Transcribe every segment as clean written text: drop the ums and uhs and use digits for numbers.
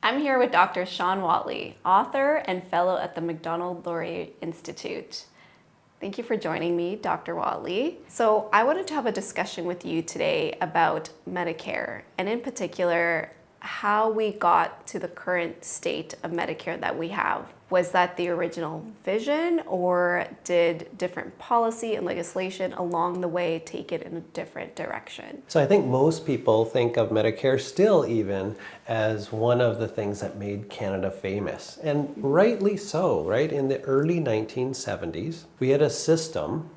I'm here with Dr. Shawn Whatley, author and fellow at the Macdonald-Laurier Institute. Thank you for joining me, Dr. Whatley. So I wanted to have a discussion with you today about Medicare, and in particular, how we got to the current state of Medicare that we have. Was that the original vision, or did different policy and legislation along the way take it in a different direction? So I think most people think of Medicare still even as one of the things that made Canada famous, and rightly so, right? In the early 1970s, we had a system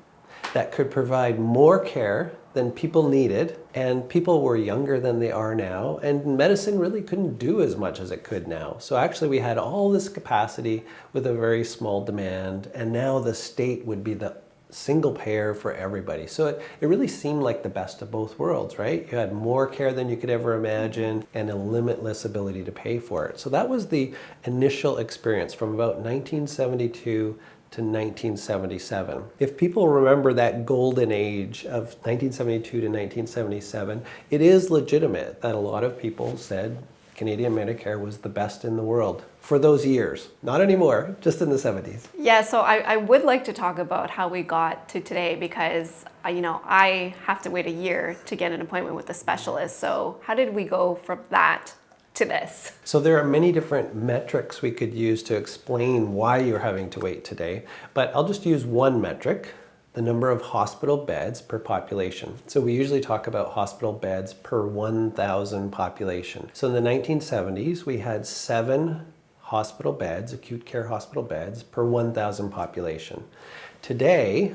that could provide more care than people needed, and people were younger than they are now, and medicine really couldn't do as much as it could now. So actually we had all this capacity with a very small demand, and now the state would be the single payer for everybody. So it really seemed like the best of both worlds, right? You had more care than you could ever imagine and a limitless ability to pay for it. So that was the initial experience from about 1972 to 1977. If people remember that golden age of 1972 to 1977, it is legitimate that a lot of people said Canadian Medicare was the best in the world for those years. Not anymore, just in the 70s. Yeah, so I would like to talk about how we got to today, because I have to wait a year to get an appointment with a specialist. So how did we go from that to this? So there are many different metrics we could use to explain why you're having to wait today, but I'll just use one metric: the number of hospital beds per population. So we usually talk about hospital beds per 1,000 population. So in the 1970s, we had 7 hospital beds, acute care hospital beds, per 1,000 population. Today,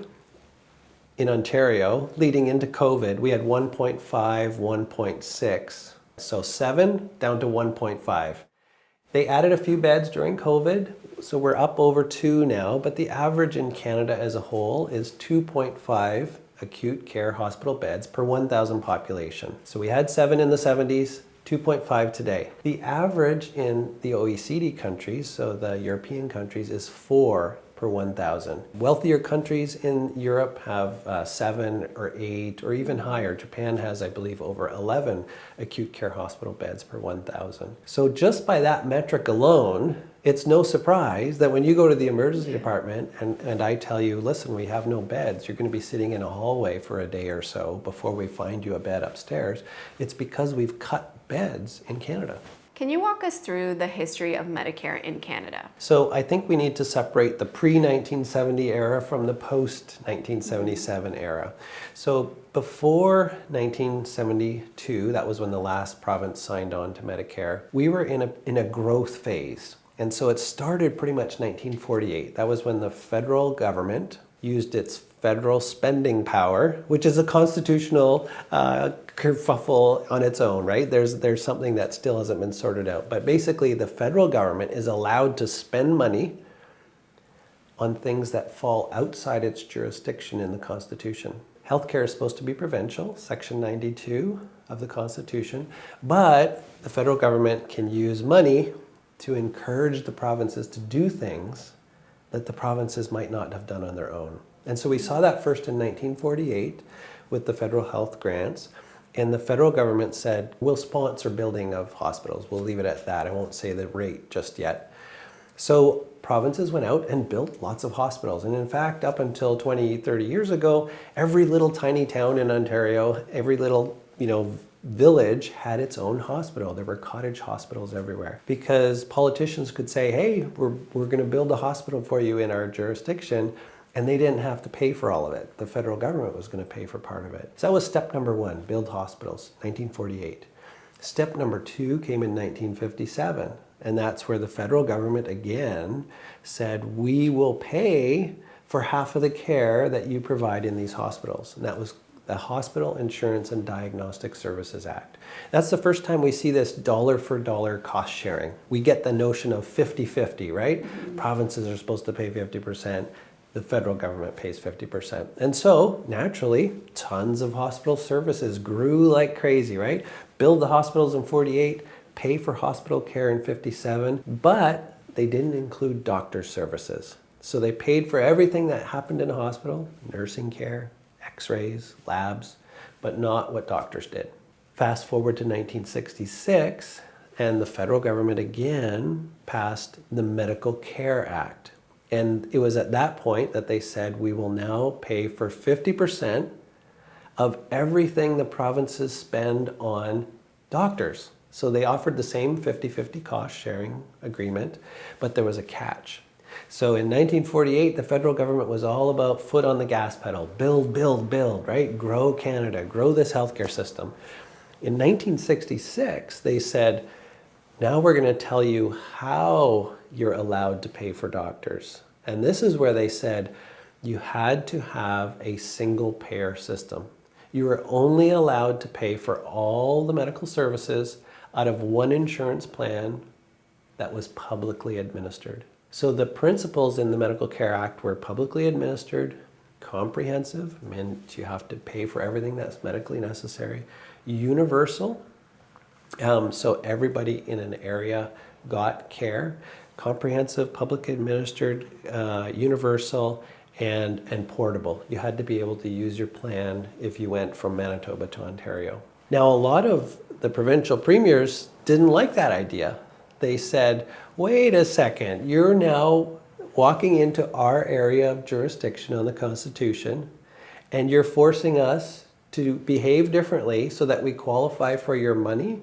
in Ontario, leading into COVID, we had 1.5, 1.6. So 7 down to 1.5. They added a few beds during COVID, so we're up over 2 now, but the average in Canada as a whole is 2.5 acute care hospital beds per 1,000 population. So we had 7 in the 70s, 2.5 today. The average in the OECD countries, so the European countries, is 4 per 1,000. Wealthier countries in Europe have 7 or 8 or even higher. Japan has, I believe, over 11 acute care hospital beds per 1,000. So just by that metric alone, it's no surprise that when you go to the emergency department and I tell you, listen, we have no beds, you're going to be sitting in a hallway for a day or so before we find you a bed upstairs, it's because we've cut beds in Canada. Can you walk us through the history of Medicare in Canada? So I think we need to separate the pre-1970 era from the post-1977 era. So before 1972, that was when the last province signed on to Medicare, we were in a growth phase. And so it started pretty much 1948. That was when the federal government used its federal spending power, which is a constitutional kerfuffle on its own, right? There's something that still hasn't been sorted out. But basically, the federal government is allowed to spend money on things that fall outside its jurisdiction in the Constitution. Healthcare is supposed to be provincial, Section 92 of the Constitution, but the federal government can use money to encourage the provinces to do things that the provinces might not have done on their own. And so we saw that first in 1948 with the federal health grants. And the federal government said, we'll sponsor building of hospitals. We'll leave it at that. I won't say the rate just yet. So provinces went out and built lots of hospitals. And in fact, up until 20, 30 years ago, every little tiny town in Ontario, every little, village had its own hospital. There were cottage hospitals everywhere because politicians could say, hey, we're going to build a hospital for you in our jurisdiction. And they didn't have to pay for all of it. The federal government was going to pay for part of it. So that was step number 1, build hospitals, 1948. Step number 2 came in 1957. And that's where the federal government again said, we will pay for half of the care that you provide in these hospitals. And that was the Hospital Insurance and Diagnostic Services Act. That's the first time we see this dollar for dollar cost sharing. We get the notion of 50-50, right? Provinces are supposed to pay 50%. The federal government pays 50%. And so, naturally, tons of hospital services grew like crazy, right? Build the hospitals in 48, pay for hospital care in 57, but they didn't include doctor services. So they paid for everything that happened in a hospital, nursing care, x-rays, labs, but not what doctors did. Fast forward to 1966, And the federal government again passed the Medical Care Act. And it was at that point that they said, we will now pay for 50% of everything the provinces spend on doctors. So they offered the same 50-50 cost sharing agreement, but there was a catch. So in 1948, the federal government was all about foot on the gas pedal, build, build, build, right? Grow Canada, grow this healthcare system. In 1966, they said, now we're going to tell you how you're allowed to pay for doctors. And this is where they said you had to have a single payer system. You were only allowed to pay for all the medical services out of one insurance plan that was publicly administered. So the principles in the Medical Care Act were publicly administered, comprehensive, meant you have to pay for everything that's medically necessary, universal, so everybody in an area got care, comprehensive, public administered, universal, and portable. You had to be able to use your plan if you went from Manitoba to Ontario. Now, a lot of the provincial premiers didn't like that idea. They said, wait a second, you're now walking into our area of jurisdiction on the Constitution, and you're forcing us to behave differently so that we qualify for your money.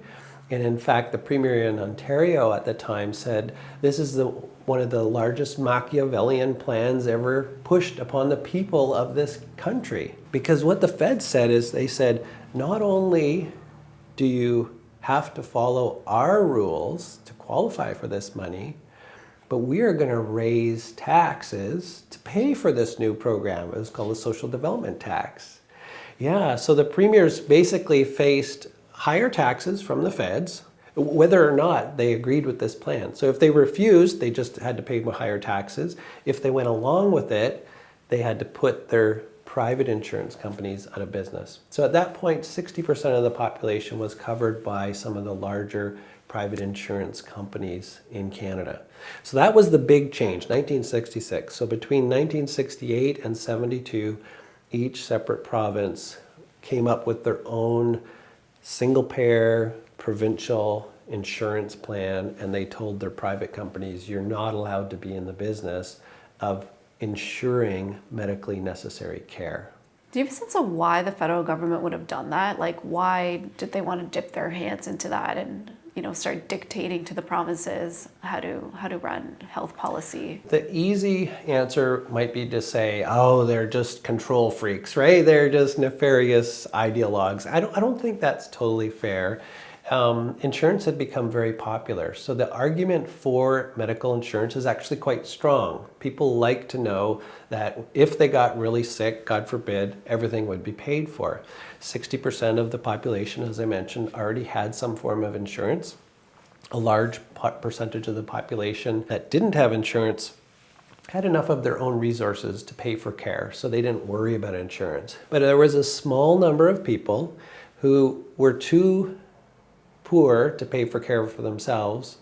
And in fact, the Premier in Ontario at the time said, this is one of the largest Machiavellian plans ever pushed upon the people of this country. Because what the feds said is, they said, not only do you have to follow our rules to qualify for this money, but we are going to raise taxes to pay for this new program. It was called the Social Development Tax. Yeah, so the premiers basically faced higher taxes from the feds, whether or not they agreed with this plan. So if they refused, they just had to pay higher taxes. If they went along with it, they had to put their private insurance companies out of business. So at that point, 60% of the population was covered by some of the larger private insurance companies in Canada. So that was the big change, 1966. So between 1968 and 72, each separate province came up with their own single payer provincial insurance plan, and they told their private companies, you're not allowed to be in the business of ensuring medically necessary care. Do you have a sense of why the federal government would have done that? Like, why did they want to dip their hands into that and, start dictating to the provinces how to run health policy? The easy answer might be to say, oh, they're just control freaks, right? They're just nefarious ideologues. I don't think that's totally fair. Insurance had become very popular. So the argument for medical insurance is actually quite strong. People like to know that if they got really sick, God forbid, everything would be paid for. 60% of the population, as I mentioned, already had some form of insurance. A large percentage of the population that didn't have insurance had enough of their own resources to pay for care, so they didn't worry about insurance. But there was a small number of people who were too poor to pay for care for themselves,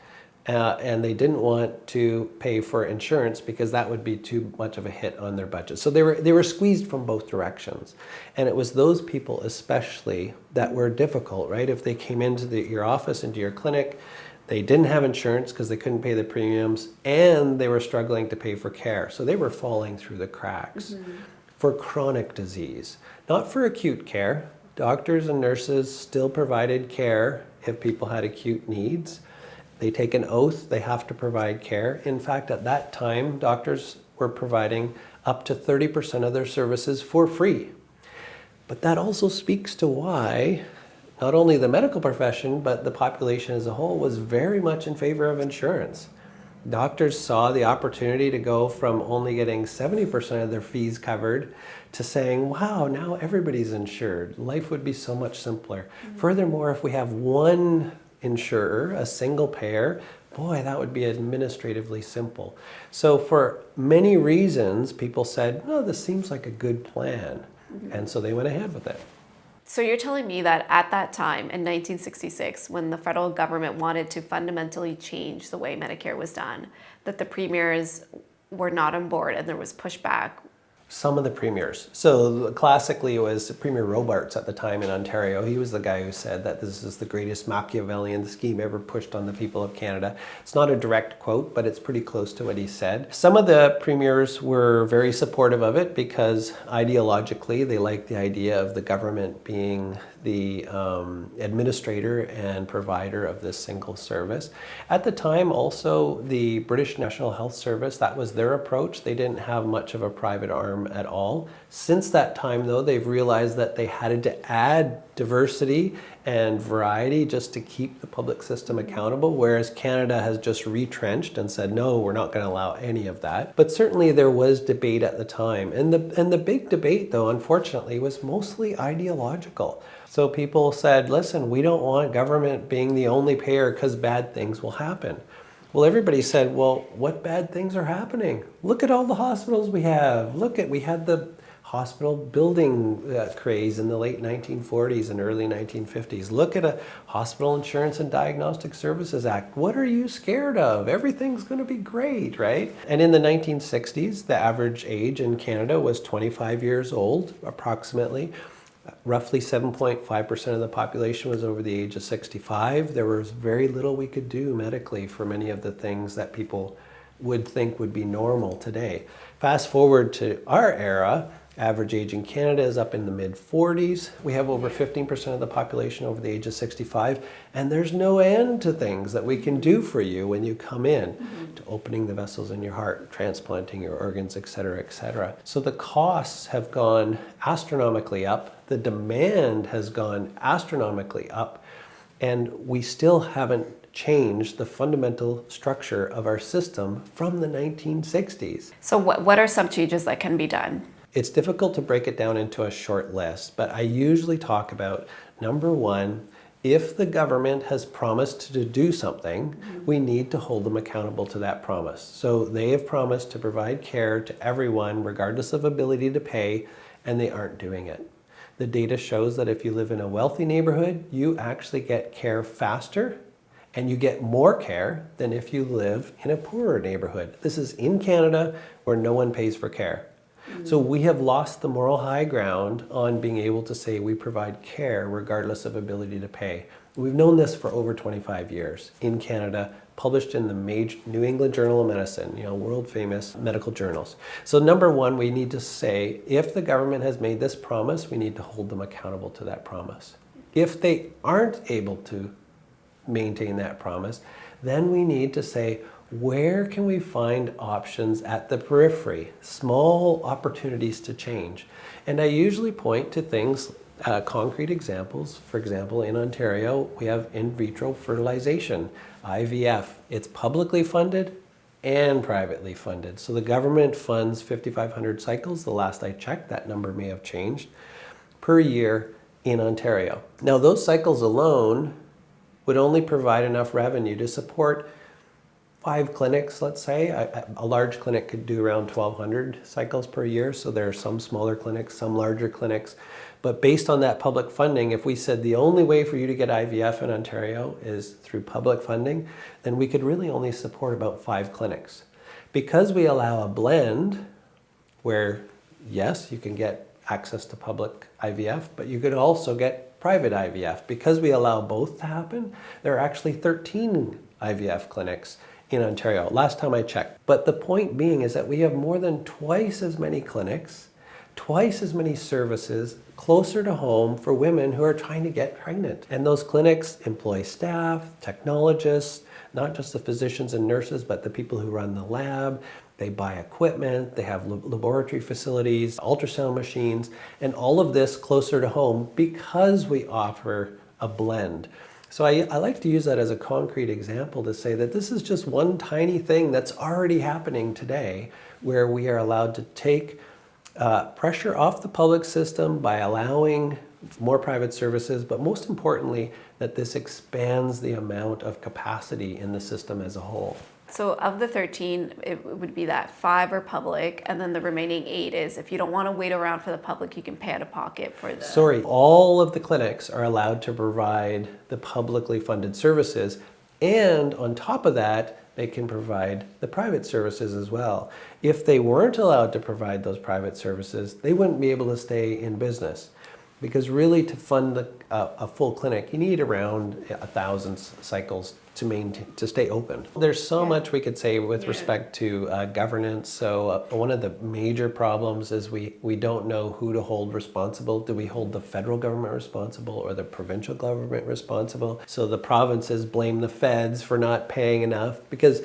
and they didn't want to pay for insurance because that would be too much of a hit on their budget. So they were squeezed from both directions. And it was those people especially that were difficult, right? If they came into your office, into your clinic, they didn't have insurance because they couldn't pay the premiums, and they were struggling to pay for care. So they were falling through the cracks for chronic disease, not for acute care. Doctors and nurses still provided care if people had acute needs. They take an oath, they have to provide care. In fact, at that time, doctors were providing up to 30% of their services for free. But that also speaks to why not only the medical profession, but the population as a whole was very much in favor of insurance. Doctors saw the opportunity to go from only getting 70% of their fees covered to saying, wow, now everybody's insured. Life would be so much simpler. Furthermore, if we have one insurer, a single payer, boy, that would be administratively simple. So for many reasons, people said, no, this seems like a good plan. And so they went ahead with it. So you're telling me that at that time in 1966, when the federal government wanted to fundamentally change the way Medicare was done, that the premiers were not on board and there was pushback? Some of the premiers. So classically it was Premier Robarts at the time in Ontario. He was the guy who said that this is the greatest Machiavellian scheme ever pushed on the people of Canada. It's not a direct quote, but it's pretty close to what he said. Some of the premiers were very supportive of it because ideologically they liked the idea of the government being the administrator and provider of this single service. At the time also, the British National Health Service, that was their approach. They didn't have much of a private arm at all. Since that time though, they've realized that they had to add diversity and variety just to keep the public system accountable, whereas Canada has just retrenched and said, no, we're not going to allow any of that. But certainly there was debate at the time. And the big debate though, unfortunately, was mostly ideological. So people said, listen, we don't want government being the only payer because bad things will happen. Well, everybody said, well, what bad things are happening? Look at all the hospitals we have. We had the hospital building craze in the late 1940s and early 1950s. Look at a Hospital Insurance and Diagnostic Services Act. What are you scared of? Everything's going to be great, right? And in the 1960s, the average age in Canada was 25 years old, approximately. Roughly 7.5% of the population was over the age of 65. There was very little we could do medically for many of the things that people would think would be normal today. Fast forward to our era, average age in Canada is up in the mid-40s. We have over 15% of the population over the age of 65, and there's no end to things that we can do for you when you come in, to opening the vessels in your heart, transplanting your organs, et cetera, et cetera. So the costs have gone astronomically up, the demand has gone astronomically up, and we still haven't changed the fundamental structure of our system from the 1960s. So what are some changes that can be done? It's difficult to break it down into a short list, but I usually talk about, number one, if the government has promised to do something, we need to hold them accountable to that promise. So they have promised to provide care to everyone, regardless of ability to pay, and they aren't doing it. The data shows that if you live in a wealthy neighborhood, you actually get care faster and you get more care than if you live in a poorer neighborhood. This is in Canada where no one pays for care. So we have lost the moral high ground on being able to say we provide care regardless of ability to pay. We've known this for over 25 years in Canada, published in the major New England Journal of Medicine, world famous medical journals. So number one, we need to say, if the government has made this promise, we need to hold them accountable to that promise. If they aren't able to maintain that promise, then we need to say, where can we find options at the periphery, small opportunities to change? And I usually point to things, concrete examples. For example, in Ontario, we have in vitro fertilization, IVF. It's publicly funded and privately funded. So the government funds 5,500 cycles. The last I checked, that number may have changed, per year in Ontario. Now, those cycles alone would only provide enough revenue to support 5 clinics, let's say. A large clinic could do around 1,200 cycles per year, so there are some smaller clinics, some larger clinics. But based on that public funding, if we said the only way for you to get IVF in Ontario is through public funding, then we could really only support about 5 clinics. Because we allow a blend where, yes, you can get access to public IVF, but you could also get private IVF. Because we allow both to happen, there are actually 13 IVF clinics in Ontario, last time I checked. But the point being is that we have more than twice as many clinics, twice as many services closer to home for women who are trying to get pregnant. And those clinics employ staff, technologists, not just the physicians and nurses, but the people who run the lab. They buy equipment, they have laboratory facilities, ultrasound machines, and all of this closer to home because we offer a blend. So I like to use that as a concrete example to say that this is just one tiny thing that's already happening today, where we are allowed to take pressure off the public system by allowing more private services, but most importantly, that this expands the amount of capacity in the system as a whole. So of the 13, it would be that 5 are public, and then the remaining 8 is if you don't want to wait around for the public, you can pay out of pocket for the... Sorry, all of the clinics are allowed to provide the publicly funded services, And on top of that, they can provide the private services as well. If they weren't allowed to provide those private services, they wouldn't be able to stay in business. Because really, to fund a full clinic, you need around 1,000 cycles to stay open. There's so much we could say with respect to governance. So one of the major problems is we don't know who to hold responsible. Do we hold the federal government responsible or the provincial government responsible? So the provinces blame the feds for not paying enough, because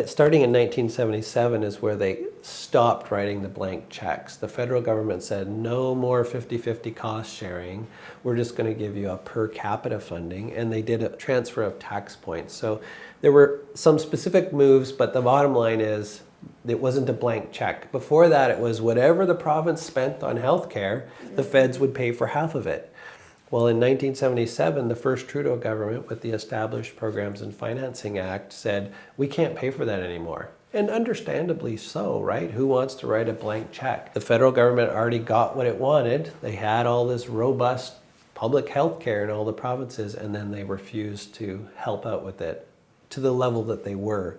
starting in 1977 is where they stopped writing the blank checks. The federal government said no more 50-50 cost sharing. We're just going to give you a per capita funding, and they did a transfer of tax points. So there were some specific moves, but the bottom line is it wasn't a blank check. Before that, it was whatever the province spent on healthcare, the feds would pay for half of it. Well, in 1977, the first Trudeau government, with the Established Programs and Financing Act, said, we can't pay for that anymore. And understandably so, right? Who wants to write a blank check? The federal government already got what it wanted. They had all this robust public health care in all the provinces, and then they refused to help out with it to the level that they were.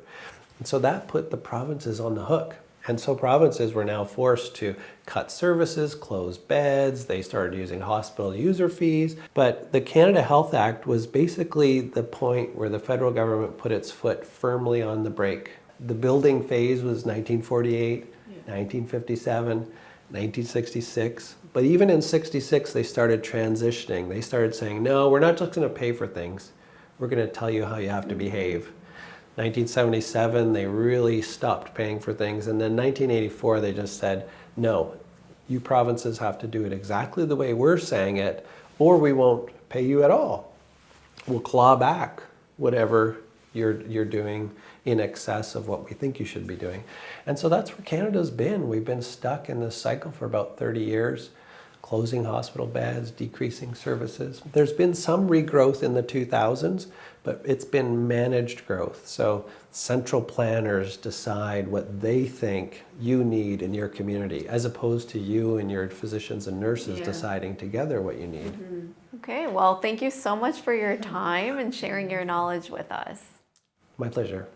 And so that put the provinces on the hook. And so provinces were now forced to cut services, close beds. They started using hospital user fees. But the Canada Health Act was basically the point where the federal government put its foot firmly on the brake. The building phase was 1948, 1957, 1966. But even in 66, they started transitioning. They started saying, no, we're not just going to pay for things. We're going to tell you how you have to behave. 1977, they really stopped paying for things. And then 1984, they just said, no, you provinces have to do it exactly the way we're saying it, or we won't pay you at all. We'll claw back whatever you're doing in excess of what we think you should be doing. And so that's where Canada's been. We've been stuck in this cycle for about 30 years, closing hospital beds, decreasing services. There's been some regrowth in the 2000s, but it's been managed growth. So central planners decide what they think you need in your community, as opposed to you and your physicians and nurses deciding together what you need. Okay, well, thank you so much for your time and sharing your knowledge with us. My pleasure.